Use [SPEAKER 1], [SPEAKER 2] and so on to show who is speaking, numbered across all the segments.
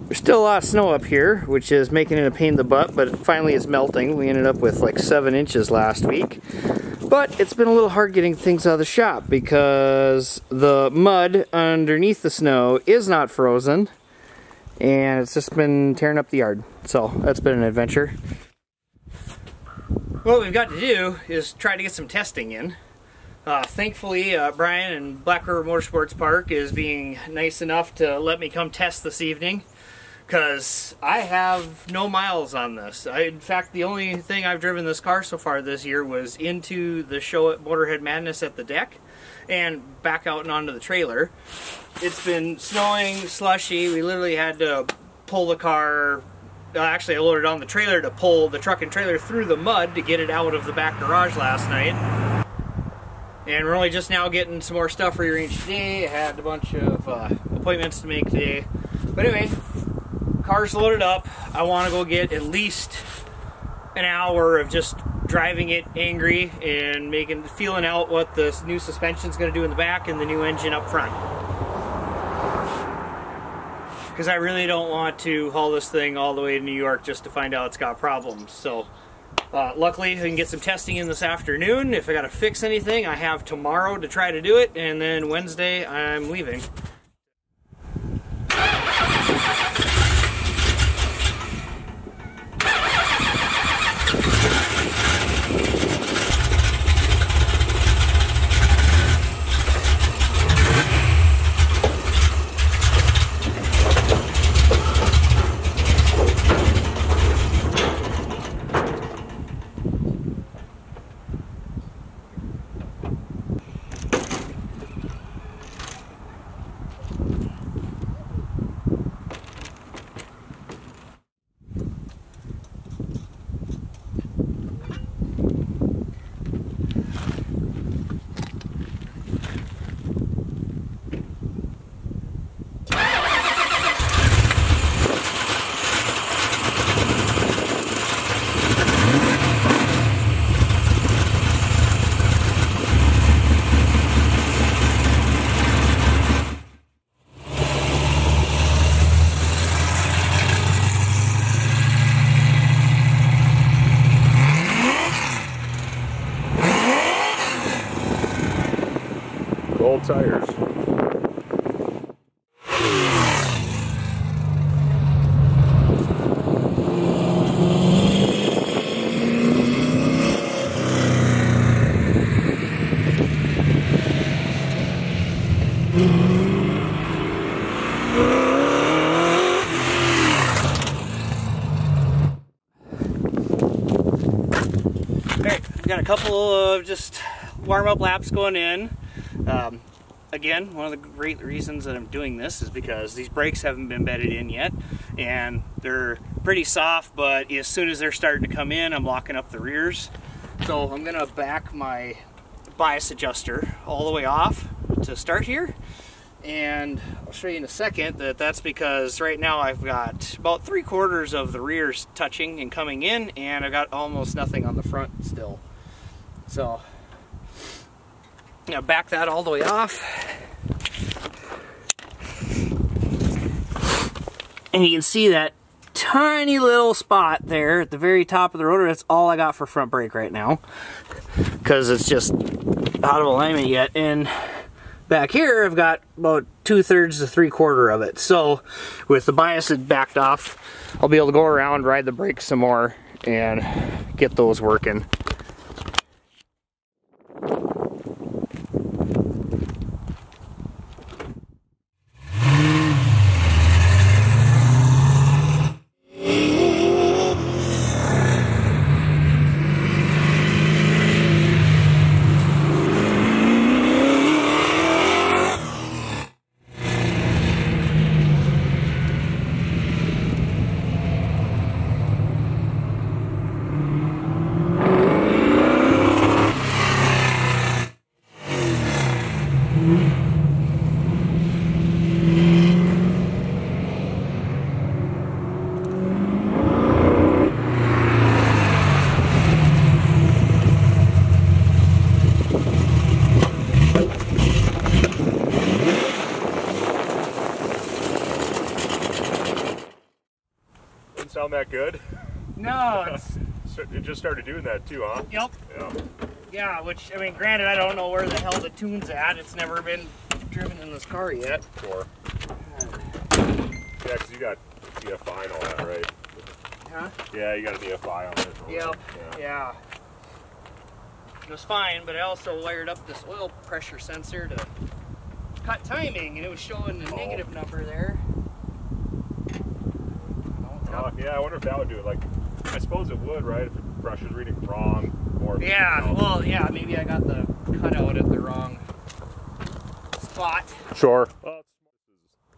[SPEAKER 1] There's still a lot of snow up here, which is making it a pain in the butt, but finally it's melting. We ended up with like 7 inches last week. But it's been a little hard getting things out of the shop because the mud underneath the snow is not frozen, and it's just been tearing up the yard. So that's been an adventure. What we've got to do is try to get some testing in. Thankfully, Brian and Black River Motorsports Park is being nice enough to let me come test this evening, because I have no miles on this. In fact, the only thing I've driven this car so far this year was into the show at Motorhead Madness at the deck and back out and onto the trailer. It's been snowing, slushy. We literally had to pull the car. Actually, I loaded on the trailer to pull the truck and trailer through the mud to get it out of the back garage last night. And we're only just now getting some more stuff rearranged today. I had a bunch of appointments to make today. But anyway, car's loaded up. I want to go get at least an hour of just driving it angry and feeling out what the new suspension's going to do in the back and the new engine up front. Because I really don't want to haul this thing all the way to New York just to find out it's got problems. So luckily I can get some testing in this afternoon. If I got to fix anything, I have tomorrow to try to do it, and then Wednesday I'm leaving.
[SPEAKER 2] Old tires.
[SPEAKER 1] Alright, got a couple of just warm-up laps going in. Again, one of the great reasons that I'm doing this is because these brakes haven't been bedded in yet, and they're pretty soft, but as soon as they're starting to come in, I'm locking up the rears. So I'm going to back my bias adjuster all the way off to start here, and I'll show you in a second that that's because right now I've got about 3/4 of the rears touching and coming in, and I've got almost nothing on the front still. So back that all the way off, and you can see that tiny little spot there at the very top of the rotor. That's all I got for front brake right now, because it's just out of alignment yet. And back here I've got about 2/3 to 3/4 of it. So with the bias backed off, I'll be able to go around, ride the brakes some more, and get those working.
[SPEAKER 2] sound that good?
[SPEAKER 1] No, it's...
[SPEAKER 2] So it just started doing that too, huh?
[SPEAKER 1] Yep.
[SPEAKER 2] Yeah.
[SPEAKER 1] Yeah, which, I mean, granted, I don't know where the hell the tune's at. It's never been driven in this car yet.
[SPEAKER 2] Sure. Yeah, because you got EFI and all that, right?
[SPEAKER 1] Huh?
[SPEAKER 2] Yeah, you got an EFI on it.
[SPEAKER 1] Yep. Yeah. It was fine, but I also wired up this oil pressure sensor to cut timing, and it was showing a negative number there.
[SPEAKER 2] Yeah, I wonder if that would do it. Like, I suppose it would, right? If the pressure's reading wrong, or
[SPEAKER 1] yeah. Well, yeah. Maybe I got the cutout at the wrong spot.
[SPEAKER 2] Sure. Well,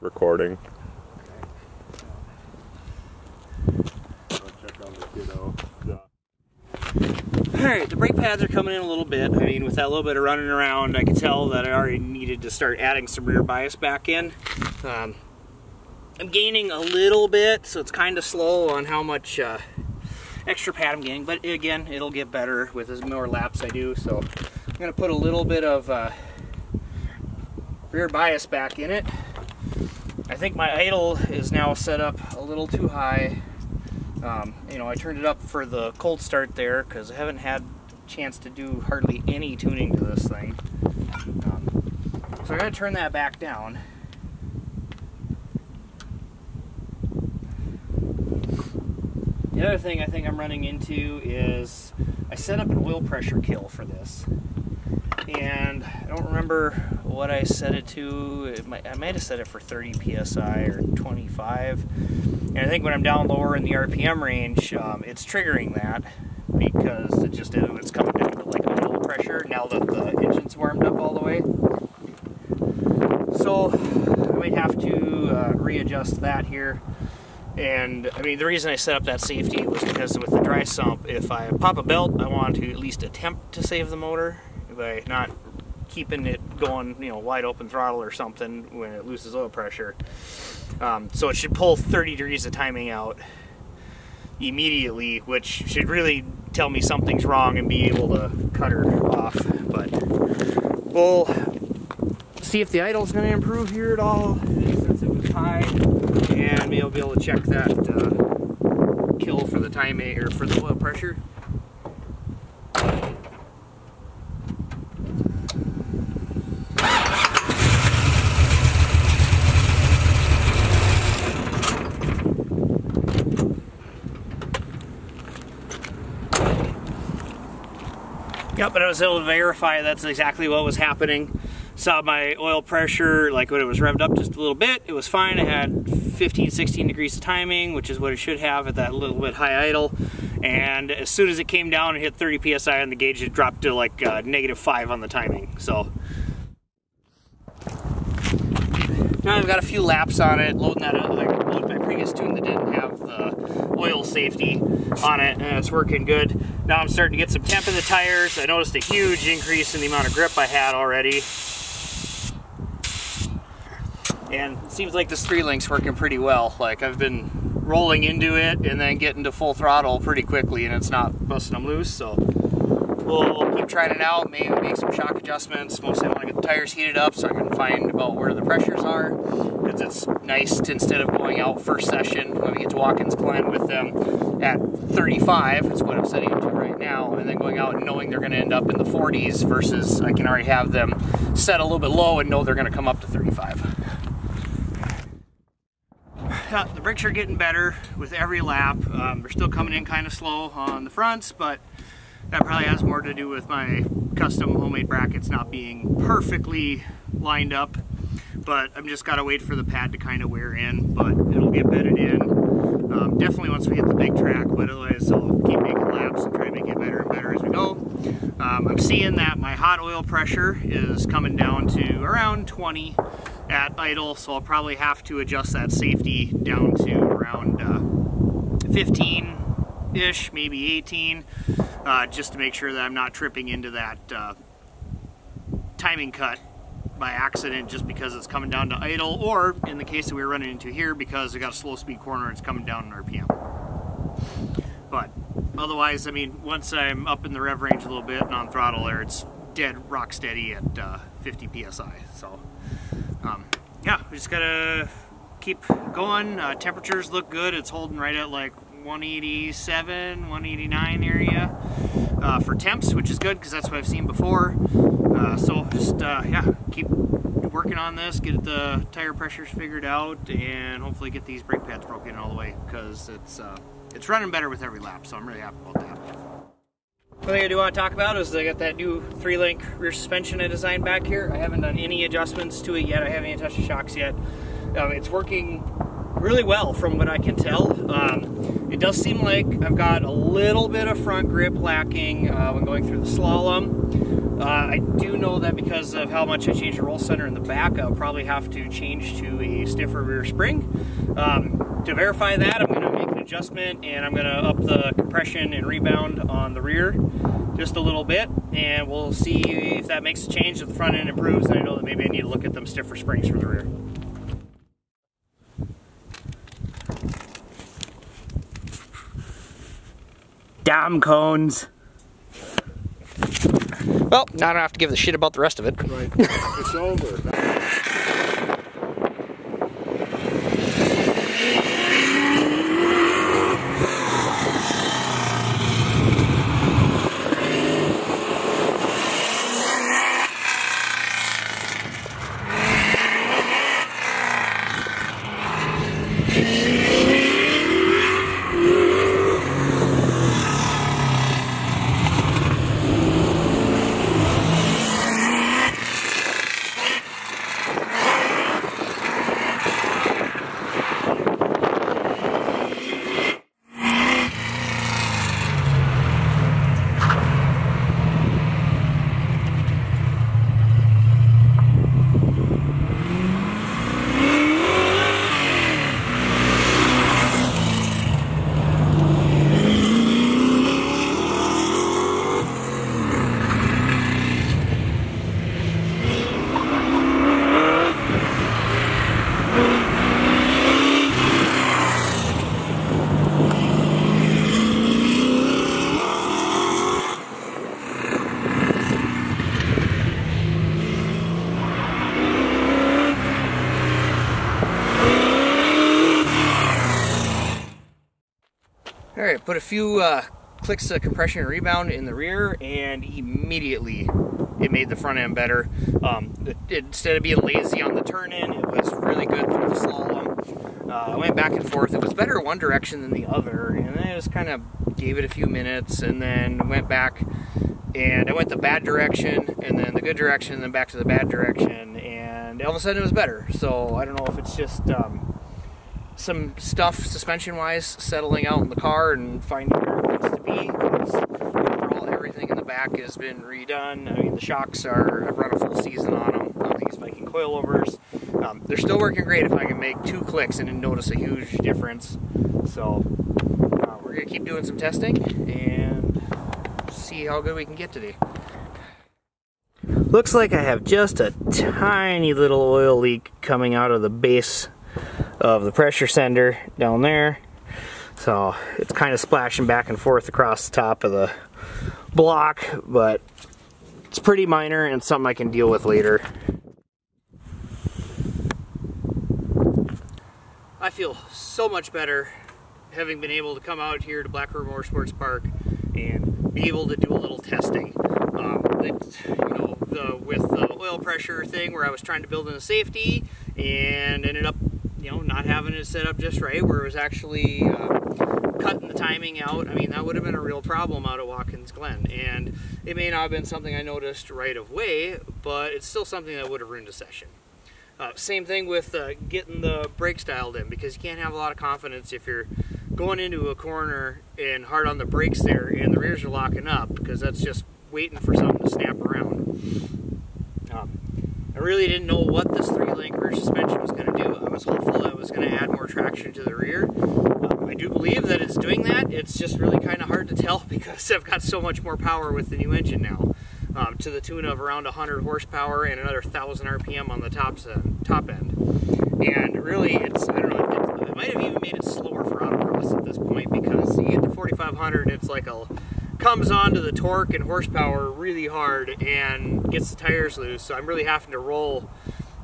[SPEAKER 2] recording. I'll check on the kiddo.
[SPEAKER 1] Alright, the brake pads are coming in a little bit. I mean, with that little bit of running around, I could tell that I already needed to start adding some rear bias back in. I'm gaining a little bit, so it's kind of slow on how much extra pad I'm gaining, but again, it'll get better with as more laps I do, so I'm going to put a little bit of rear bias back in it. I think my idle is now set up a little too high. You know, I turned it up for the cold start there because I haven't had a chance to do hardly any tuning to this thing. So I got to turn that back down. The other thing I think I'm running into is I set up an oil pressure kill for this. And I don't remember what I set it to. I might have set it for 30 psi or 25. And I think when I'm down lower in the RPM range, it's triggering that because it's coming down to like idle pressure now that the engine's warmed up all the way. So I might have to readjust that here. And I mean, the reason I set up that safety was because with the dry sump, if I pop a belt, I want to at least attempt to save the motor by not keeping it going, you know, wide open throttle or something when it loses oil pressure. So it should pull 30 degrees of timing out immediately, which should really tell me something's wrong and be able to cut her off. But we'll see if the idle's going to improve here at all since it was high, and maybe I'll be able to check that kill for the timing or for the oil pressure. Yep, but I was able to verify that's exactly what was happening. Saw my oil pressure, like when it was revved up just a little bit, it was fine. I had 15, 16 degrees of timing, which is what it should have at that little bit high idle. And as soon as it came down and hit 30 psi on the gauge, it dropped to like -5 on the timing. So now I've got a few laps on it, loading that up. Like loaded my previous tune that didn't have the oil safety on it, and it's working good. Now I'm starting to get some temp in the tires. I noticed a huge increase in the amount of grip I had already. And it seems like this 3-link's working pretty well. Like I've been rolling into it and then getting to full throttle pretty quickly, and it's not busting them loose. So we'll keep trying it out, maybe make some shock adjustments. Mostly I want to get the tires heated up so I can find about where the pressures are. Because it's nice to, instead of going out first session when we get to Watkins Glen with them at 35, that's what I'm setting them to right now, and then going out and knowing they're going to end up in the 40s versus I can already have them set a little bit low and know they're going to come up to 35. The brakes are getting better with every lap. They're still coming in kind of slow on the fronts, but that probably has more to do with my custom homemade brackets not being perfectly lined up. But I'm just gotta wait for the pad to kind of wear in, but it'll get bedded in. Definitely once we hit the big track, but otherwise I'll keep making laps and try to make it better and better as we go. I'm seeing that my hot oil pressure is coming down to around 20 at idle, so I'll probably have to adjust that safety down to around 15-ish, maybe 18, just to make sure that I'm not tripping into that timing cut by accident just because it's coming down to idle, or in the case that we were running into here, because we got a slow speed corner, it's coming down in RPM. But otherwise, I mean, once I'm up in the rev range a little bit and on throttle there, it's dead rock steady at 50 psi. So yeah, we just gotta keep going. Temperatures look good. It's holding right at like 187, 189 area for temps, which is good because that's what I've seen before. So just yeah, keep working on this, get the tire pressures figured out, and hopefully get these brake pads broken all the way, because it's running better with every lap, so I'm really happy about that. One thing I do want to talk about is I got that new 3-link rear suspension I designed back here. I haven't done any adjustments to it yet. I haven't even touched the shocks yet. It's working really well from what I can tell. It does seem like I've got a little bit of front grip lacking when going through the slalom. I do know that because of how much I changed the roll center in the back, I'll probably have to change to a stiffer rear spring. To verify that, I'm going to make an adjustment, and I'm going to up the compression and rebound on the rear just a little bit, and we'll see if that makes a change, if the front end improves, and I know that maybe I need to look at them stiffer springs for the rear. Damn cones! Well, now I don't have to give a shit about the rest of it.
[SPEAKER 2] Right. It's over.
[SPEAKER 1] Alright, put a few clicks of compression and rebound in the rear, and immediately it made the front end better. Instead of being lazy on the turn-in, it was really good for the slalom. I went back and forth. It was better one direction than the other, and then I just kind of gave it a few minutes, and then went back, and I went the bad direction, and then the good direction, and then back to the bad direction, and all of a sudden it was better. So I don't know if it's just some stuff suspension-wise settling out in the car and finding where it needs to be, because overall everything in the back has been redone. I mean, the shocks I've run a full season on them, on these Viking coilovers. They're still working great if I can make 2 clicks and didn't notice a huge difference. So we're going to keep doing some testing and see how good we can get today. Looks like I have just a tiny little oil leak coming out of the base of the pressure sender down there, so it's kind of splashing back and forth across the top of the block, but it's pretty minor and something I can deal with later. I feel so much better having been able to come out here to Black River Motorsports Park and be able to do a little testing. With the oil pressure thing where I was trying to build in a safety and ended up not having it set up just right, where it was actually cutting the timing out. I mean, that would have been a real problem out at Watkins Glen, and it may not have been something I noticed right away, but it's still something that would have ruined a session. Same thing with getting the brakes dialed in, because you can't have a lot of confidence if you're going into a corner and hard on the brakes there and the rears are locking up, because that's just waiting for something to snap around. I really didn't know what this 3-link rear suspension was going to do. I was hopeful that it was going to add more traction to the rear. I do believe that it's doing that. It's just really kind of hard to tell because I've got so much more power with the new engine now, to the tune of around 100 horsepower and another 1,000 RPM on the top end. And really, I don't know, it might have even made it slower for Autocross at this point, because you get to 4,500, it's like comes onto the torque and horsepower really hard and gets the tires loose. So I'm really having to roll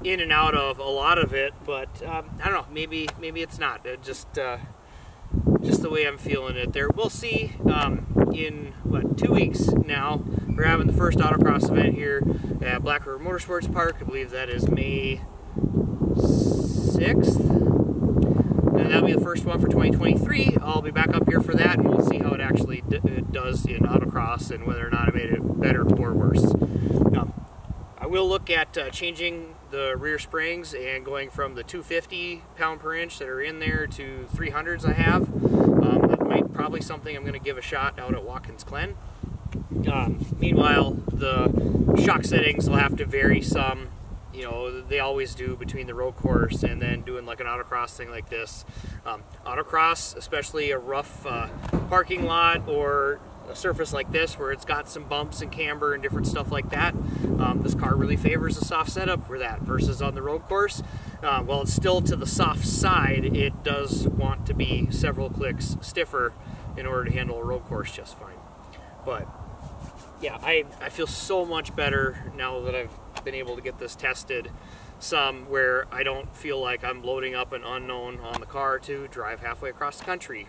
[SPEAKER 1] in and out of a lot of it, but I don't know, maybe it's not. It just just the way I'm feeling it there. We'll see in, what, 2 weeks now. We're having the first autocross event here at Black River Motorsports Park. I believe that is May 6th. And that'll be the first one for 2023. I'll be back up here for that, and we'll see how it actually does in autocross and whether or not I made it better or worse. I will look at changing the rear springs and going from the 250 pound per inch that are in there to 300s I have. That might probably something I'm going to give a shot out at Watkins Glen. Meanwhile, the shock settings will have to vary some. You know, they always do between the road course and then doing like an autocross thing like this. Autocross, especially a rough parking lot or a surface like this where it's got some bumps and camber and different stuff like that, this car really favors a soft setup for that versus on the road course. While it's still to the soft side, it does want to be several clicks stiffer in order to handle a road course just fine. But yeah, I feel so much better now that I've been able to get this tested some where I don't feel like I'm loading up an unknown on the car to drive halfway across the country.